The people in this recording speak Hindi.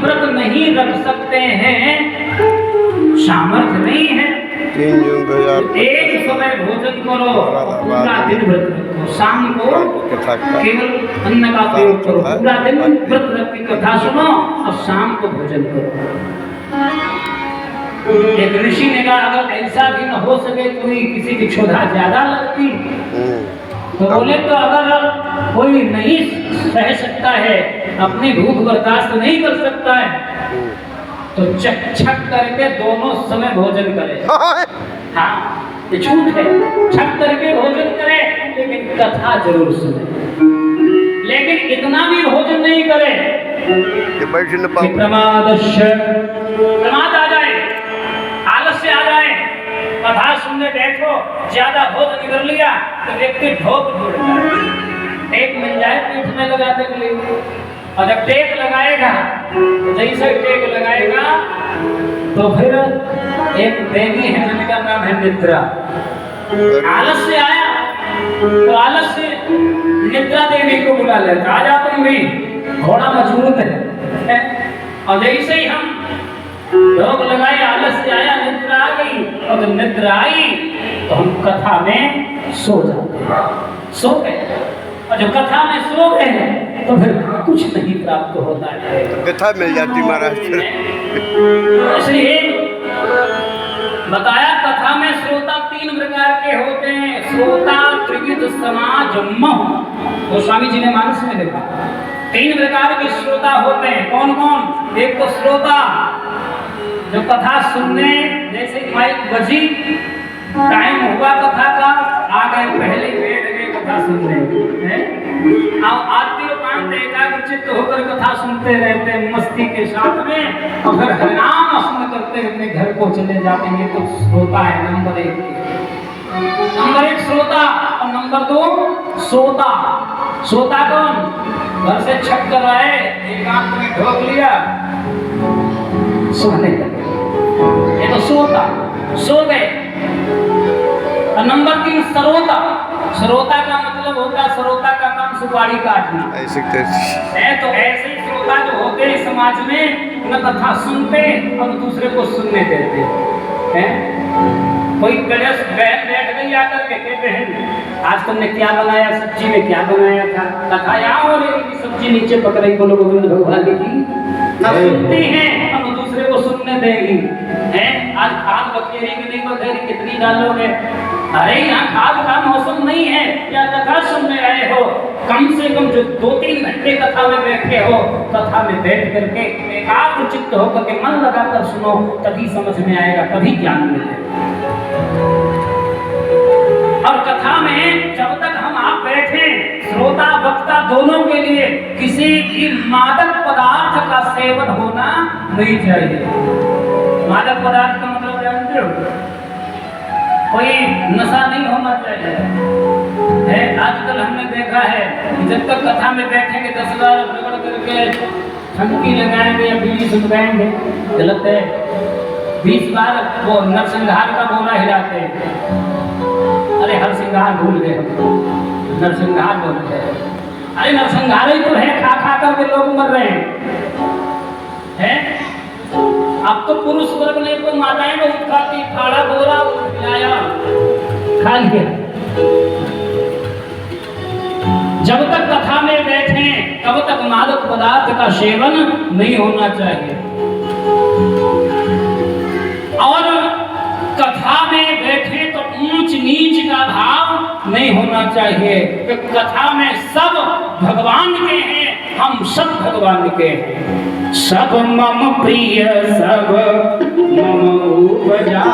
व्रत नहीं रख सकते हैं, सामर्थ्य नहीं है, 3 जून 2000 एक समय भोजन करो, पूरा दिन व्रत रखो, शाम को केवल अन्न का प्रयोग करो, पूरा दिन व्रत रख के कथा सुनो और शाम को भोजन करो। एक ऋषि ने कहा अगर ऐसा भी न हो सके, कोई किसी की क्षुधा ज्यादा लगती तो बोले तो अगर कोई नहीं सह सकता है, अपनी भूख बर्दाश्त नहीं कर सकता है, तो चक छक करके दोनों समय भोजन करे। हाँ, ये झूठ है, छक करके भोजन करे लेकिन कथा जरूर सुने, लेकिन इतना भी भोजन नहीं करे कि प्रमाद आ जाए, आलस्य आ जाए, कथा सुनने बैठो, ज्यादा भोजन कर लिया तो व्यक्ति ढोक टेक मिल जाए पीठ में लगाने के लिए, और जब टेक लगाएगा तो जैसे टेक लगाएगा तो फिर एक देवी है जिनका नाम है निद्रा, आलस्य आया तो आलस्य निद्रा देवी को बुला लेता, आ जा तुम भी, घोड़ा मजबूत है। और जैसे ही हम ढोक लगाए, आलस्य आया, निद्रा आ गई, और जब निद्रा आई तो हम कथा में सो जाते हैं, सो गए, और जब कथा में सो गए तो फिर कुछ नहीं प्राप्त होता है, कथा मिल जाती महाराज। इसलिए बताया कथा में श्रोता 3 प्रकार के होते हैं, श्रोता त्रिविध समाज मह, गोस्वामी जी ने मानस में लिखा 3 प्रकार के श्रोता होते हैं। कौन कौन? एक तो श्रोता जो कथा सुनने, जैसे माइक बजी, टाइम हुआ कथा का, आ गए, पहले बैठ गए कथा सुनने, अब आरती पांच एकाग्रचित्त होकर कथा सुनते रहते हैं मस्ती के साथ में, और फिर हरिनाम स्मरण करते अपने घर को चले जाते हैं। तो श्रोता है नंबर 1, नंबर 1 श्रोता, और नंबर 2 सोता। सोता कौन? घर से छक कर आए, एक आंख में ढोक लिया, सोने लगे, ये तो सोता, सो गए। और नंबर 3 सरोता। सरोता का मतलब होता है, सरोता का काम सुपारी काटना है। तो ऐसे ही श्रोता जो होते हैं समाज में, न कथा सुनते और दूसरे को सुनने देते हैं। कोई बहन बैठ गई आकर के, कहते हैं आज तुमने क्या बनाया, सब्जी में क्या बनाया था, कथा यहाँ हो रही, सब्जी नीचे पक रही, बोलो गोविंद भगवान की, सुनती हैं और दूसरे को सुनने देगी। आज खाद बखेरी की नहीं बखेरी, कितनी डालोगे? अरे यहाँ खाद का मौसम नहीं है, या कथा सुनने आए हो, कम से कम जो 2-3 घंटे कथा में बैठे हो, कथा में बैठ करके एकाग्रचित्त होकर के मन लगाकर सुनो, तभी समझ में आएगा, तभी ज्ञान मिलेगा। और कथा में जब तक हम आप बैठे, श्रोता वक्ता दोनों के लिए किसी भी मादक पदार्थ का सेवन होना नहीं चाहिए। मादक पदार्थ का मतलब जानते हो? कोई नशा नहीं होना चाहिए। आजकल हमने देखा है कि जब तक कथा में बैठेंगे 10 बार रगड़ करके ठंडी लगाएंगे या बीड़ी सुलगाएंगे, गलत है। 20 बार वो नरसिंहार का बोला हिलाते हैं, अरे हर सिंगार भूल गए, नरसिंहार बोलते हैं, अरे नरसिंहार ही तो है, खा खा करके लोग मर रहे हैं। अब तो पुरुष वर्ग ने तो माताएं में उठाती, फाड़ा बोरा खिलाया, खा लिया। जब तक कथा में बैठे तब तक मादक पदार्थ का सेवन नहीं होना चाहिए। और कथा में बैठे तो ऊंच नीच का भाव नहीं होना चाहिए, कि कथा में सब भगवान के हैं, हम सब भगवान के हैं। सब मम प्रिय सब मम उपजा,